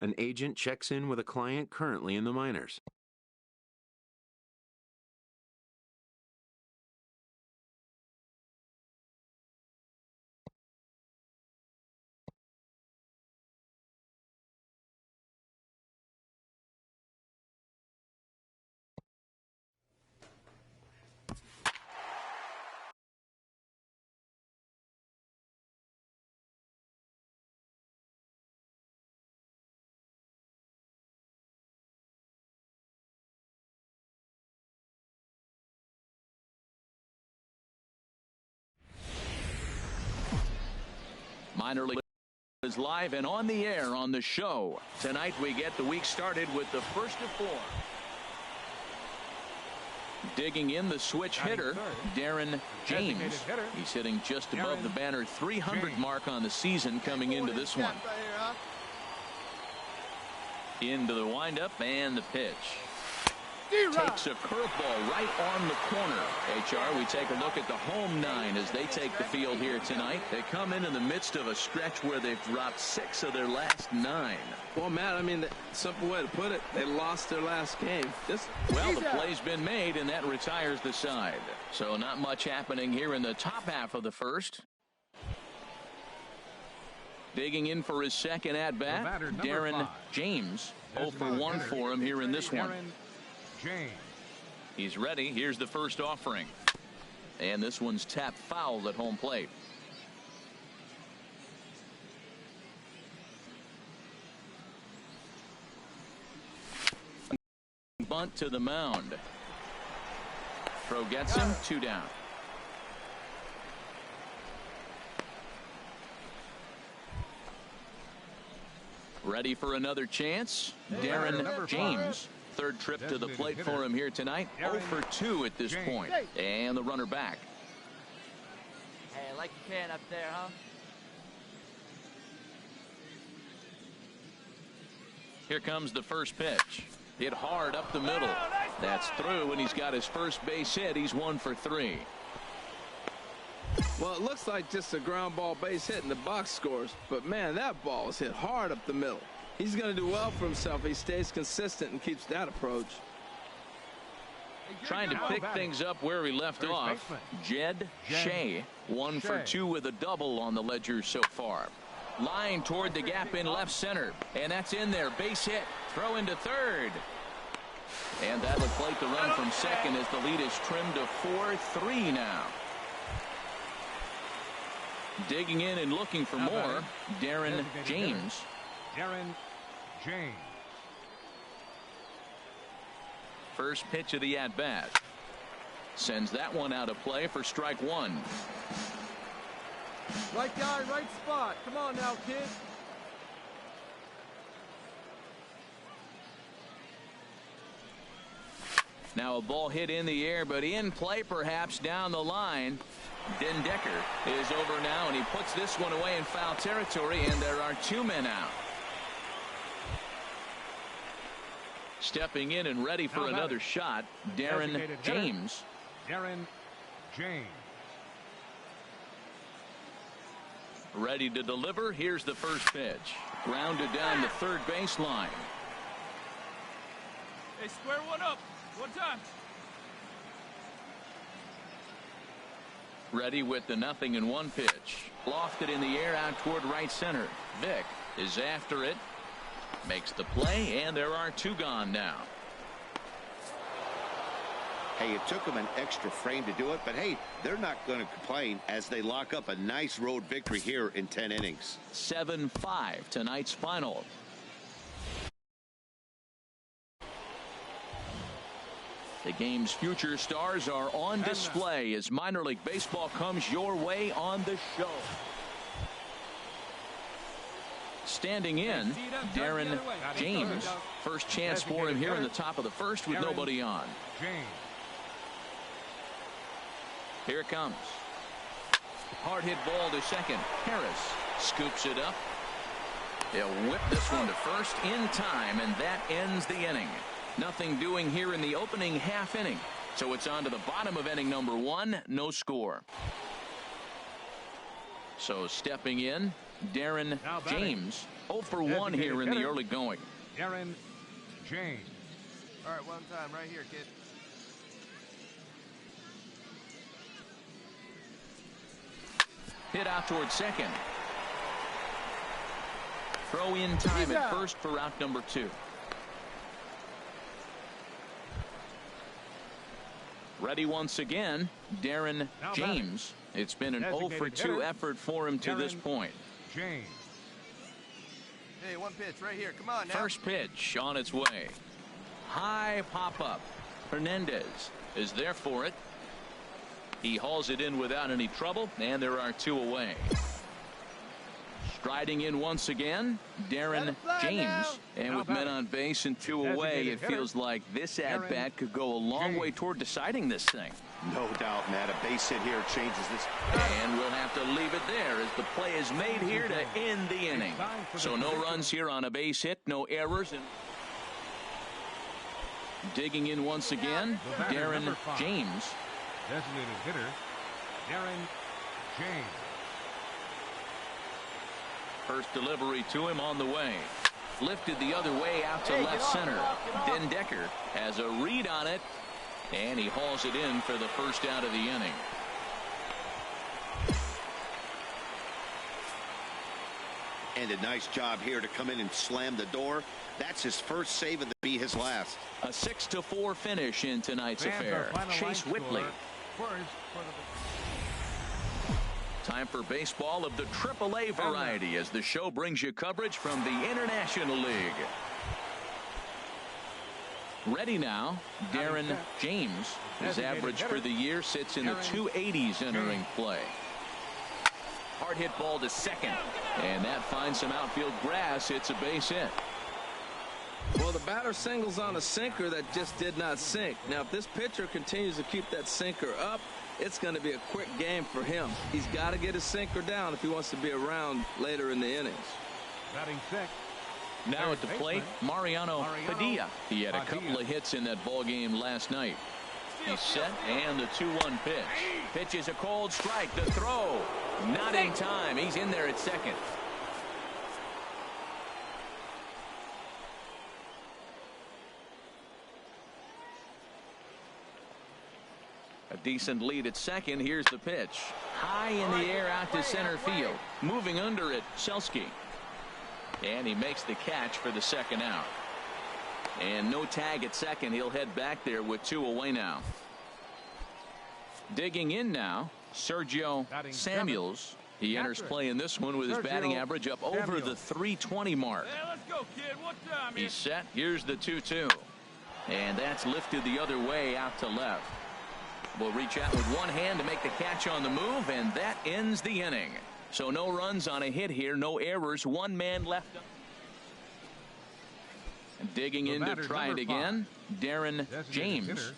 An agent checks in with a client currently in the minors. Minor League is live and on the air on the show. Tonight we get the week started with the first of four. Digging in the switch hitter, Darren James. He's hitting just above the banner 300 mark on the season coming into this one. Into the windup and the pitch. Takes a curveball right on the corner. HR, we take a look at the home nine as they take the field here tonight. They come in the midst of a stretch where they've dropped 6 of their last 9. Well, Matt, I mean, the simple way to put it, they lost their last game. Well, the play's been made, and that retires the side. So not much happening here in the top half of the first. Digging in for his second at-bat, Darren James. 0 for 1 for him here in this one. He's ready. Here's the first offering. And this one's tapped foul at home plate. Bunt to the mound. Throw gets him. 2 down. Ready for another chance. Darren James. Third trip to the plate for him here tonight. 0 for 2 at this point. And the runner back. Hey, I like your can up there, huh? Here comes the first pitch. Hit hard up the middle. That's through, and he's got his first base hit. He's 1 for 3. Well, it looks like just a ground ball base hit in the box scores. But, man, that ball was hit hard up the middle. He's going to do well for himself. He stays consistent and keeps that approach. Trying to pick things up where he left off. Jed Shea, 1 for 2 with a double on the ledger so far. Line toward the gap in left center. And that's in there. Base hit. Throw into third. And that'll plate the run from second as the lead is trimmed to 4-3 now. Digging in and looking for more, Darren James. First pitch of the at-bat. Sends that one out of play for strike 1. Right guy, right spot. Come on now, kid. Now a ball hit in the air, but in play perhaps down the line. Den Decker is over now, and he puts this one away in foul territory, and there are 2 men out. Stepping in and ready for another shot, Darren James. Ready to deliver. Here's the first pitch. Grounded down the third baseline. Hey, square one up. One time. Ready with the 0-1 pitch. Lofted in the air out toward right center. Vick is after it. Makes the play, and there are 2 gone now. Hey, it took them an extra frame to do it, but hey, they're not going to complain as they lock up a nice road victory here in 10 innings. 7-5 tonight's final. The game's future stars are on display as minor league baseball comes your way on the show. Standing in, Darren James. First chance for him here in the top of the first with nobody on. Here it comes. Hard hit ball to second. Harris scoops it up. He'll whip this one to first in time, and that ends the inning. Nothing doing here in the opening half inning. So it's on to the bottom of inning number 1. No score. So stepping in, Darren James. 0 for 1 here in the early going. Darren James. All right, one time right here, kid. Hit out towards second. Throw in time at first for out number 2. Ready once again, Darren James. It's been an 0 for 2 effort for him to this point. James. Hey, one pitch right here. Come on now. First pitch on its way. High pop up. Hernandez is there for it. He hauls it in without any trouble, and there are 2 away. Striding in once again, Darren James. And with men on base and 2 away, it feels like this at-bat could go a long way toward deciding this thing. No doubt, Matt. A base hit here changes this. And we'll have to leave it there as the play is made here to end the inning. So no runs here on a base hit, no errors. And digging in once again, Darren James. Designated hitter, Darren James. First delivery to him on the way. Lifted the other way out to left center. Den Decker has a read on it, and he hauls it in for the first out of the inning. And a nice job here to come in and slam the door. That's his first save and be his last. A 6-4 finish in tonight's affair. Chase Whitley. Time for baseball of the AAA variety as the show brings you coverage from the International League. Ready now, Darren James. His average for the year sits in the 280s entering play. Hard hit ball to second, and that finds some outfield grass. It's a base hit. Well, the batter singles on a sinker that just did not sink. Now, if this pitcher continues to keep that sinker up, it's going to be a quick game for him. He's got to get his sinker down if he wants to be around later in the innings. Batting sixth. Now at the plate, Mariano Padilla. He had a couple of hits in that ball game last night. He's set, and the 2-1 pitch. Pitch is a cold strike. The throw, not in time. He's in there at second. A decent lead at second. Here's the pitch. High in the air out to center field. Moving under it, Selski. And he makes the catch for the second out. And no tag at second. He'll head back there with 2 away now. Digging in now, Sergio Samuels. He enters play in this one with his batting average up over the .320 mark. Hey, let's go, kid. What time? He's set. Here's the 2-2. And that's lifted the other way out to left. Will reach out with one hand to make the catch on the move, and that ends the inning. So no runs on a hit here, no errors, 1 man left. Digging in to try it again, Darren James. Hitter,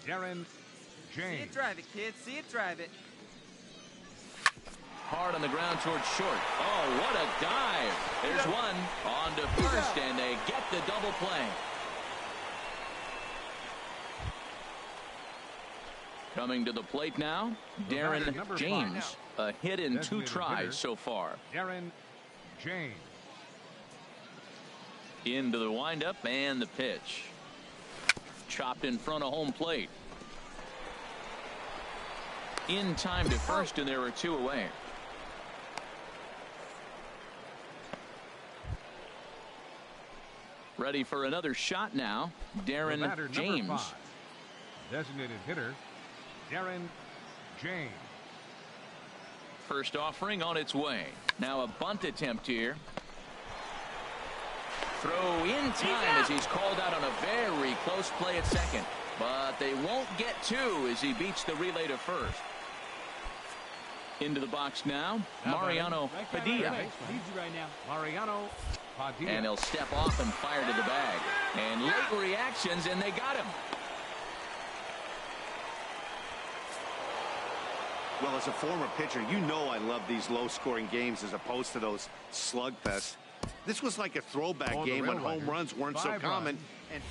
Darren James. See it drive it, kid. See it drive it. Hard on the ground towards short. Oh, what a dive. There's one on to first, and they get the double play. Coming to the plate now, Darren James. A hit in 2 tries so far. Darren James. Into the windup and the pitch. Chopped in front of home plate. In time to first, and there are 2 away. Ready for another shot now, Darren James. Designated hitter, Darren James. First offering on its way. Now a bunt attempt here. Throw in time as he's called out on a very close play at second. But they won't get 2 as he beats the relay to first. Into the box now, Mariano Padilla. Mariano Padilla. And he'll step off and fire to the bag. And late reactions, and they got him. Well, as a former pitcher, you know I love these low-scoring games as opposed to those slugfests. This was like a throwback game when home runs weren't so common. And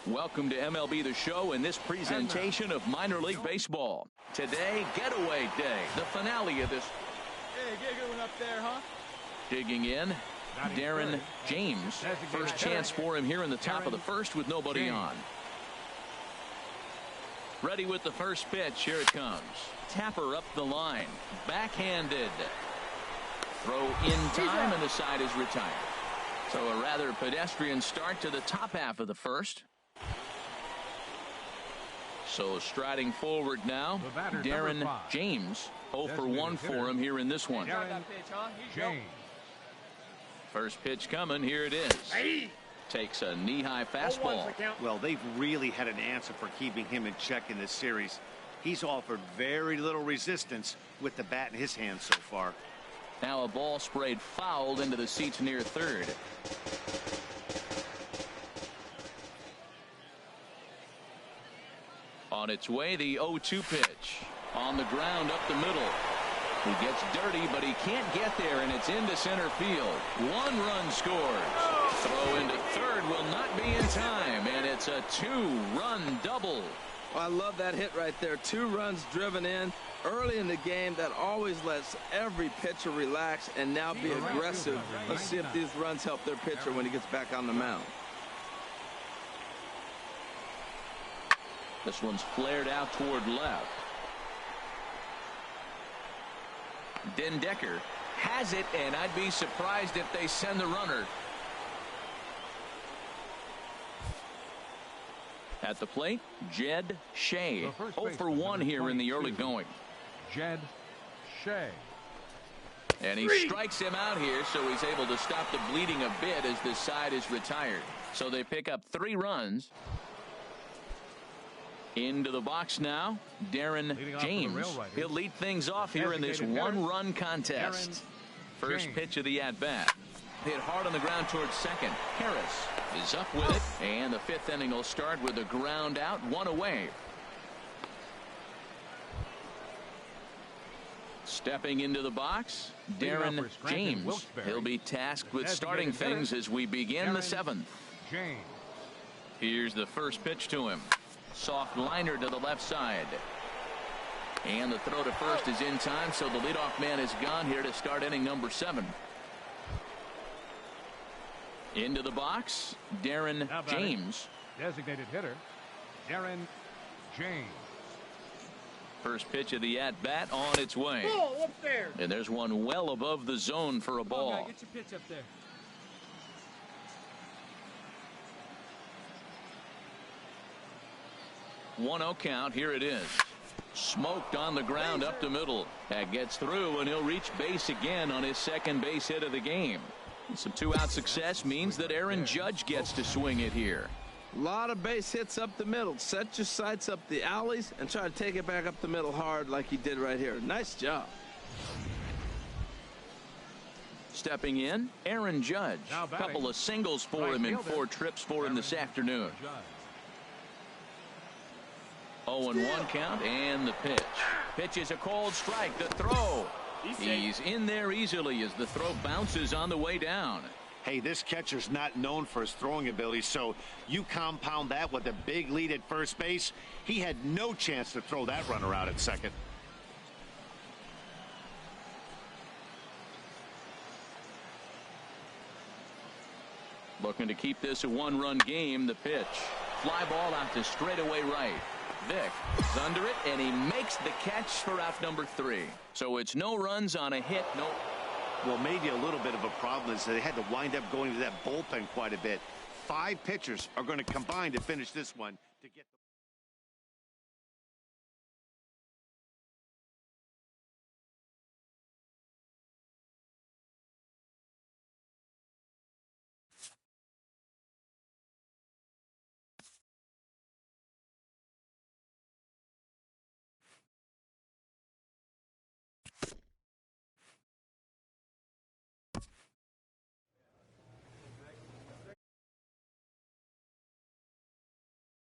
Welcome to MLB The Show and this presentation of minor league baseball. Today, getaway day, the finale of this. Hey, get a good one up there, huh? Digging in, Darren James. First chance for him here in the top of the first with nobody on. Ready with the first pitch. Here it comes. Tapper up the line. Backhanded. Throw in time, and the side is retired. So a rather pedestrian start to the top half of the first. So striding forward now, Darren James. 0 for 1 for him here in this one. First pitch coming. Here it is. Takes a knee-high fastball. Well, they've really had an answer for keeping him in check in this series. He's offered very little resistance with the bat in his hand so far. Now a ball sprayed fouled into the seats near third. On its way, the 0-2 pitch. On the ground up the middle. He gets dirty, but he can't get there, and it's into center field. 1 run scores. Throw into third will not be in time, and it's a 2-run double. I love that hit right there. 2 runs driven in early in the game. That always lets every pitcher relax and now be aggressive. Let's see if these runs help their pitcher when he gets back on the mound. This one's flared out toward left. Dendecker has it, and I'd be surprised if they send the runner. At the plate, Jed Shea. 0 for 1 here in the early going. Jed Shea. And he strikes him out here, so he's able to stop the bleeding a bit as this side is retired. So they pick up 3 runs. Into the box now, Darren James. He'll lead things off here in this 1-run contest. First pitch of the at-bat. Hit hard on the ground towards second. Harris is up with it, and the 5th inning will start with a ground out, 1 away. Stepping into the box, Darren James. He'll be tasked with starting things as we begin the 7th. Here's the first pitch to him. Soft liner to the left side. And the throw to first is in time, so the leadoff man is gone here to start inning number 7. Into the box, Darren James. Designated hitter, Darren James. First pitch of the at-bat on its way. And there's one well above the zone for a ball. Get your pitch up there. 1-0 count. Here it is. Smoked on the ground up the middle. That gets through, and he'll reach base again on his second base hit of the game. Some 2-out success means that Aaron Judge gets to swing it here. A lot of base hits up the middle. Set your sights up the alleys and try to take it back up the middle hard like he did right here. Nice job. Stepping in, Aaron Judge. A couple of singles for him and 4 trips for him this afternoon. 0-1 count, and the pitch. Pitch is a cold strike. The throw. He's in there easily as the throw bounces on the way down. Hey, this catcher's not known for his throwing ability, so you compound that with a big lead at first base. He had no chance to throw that runner out at second. Looking to keep this a 1-run game. The pitch. Fly ball out to straightaway right. Vick is under it, and he makes the catch for out number 3. So it's no runs on a hit. No. Well, maybe a little bit of a problem is that they had to wind up going to that bullpen quite a bit. 5 pitchers are going to combine to finish this one to get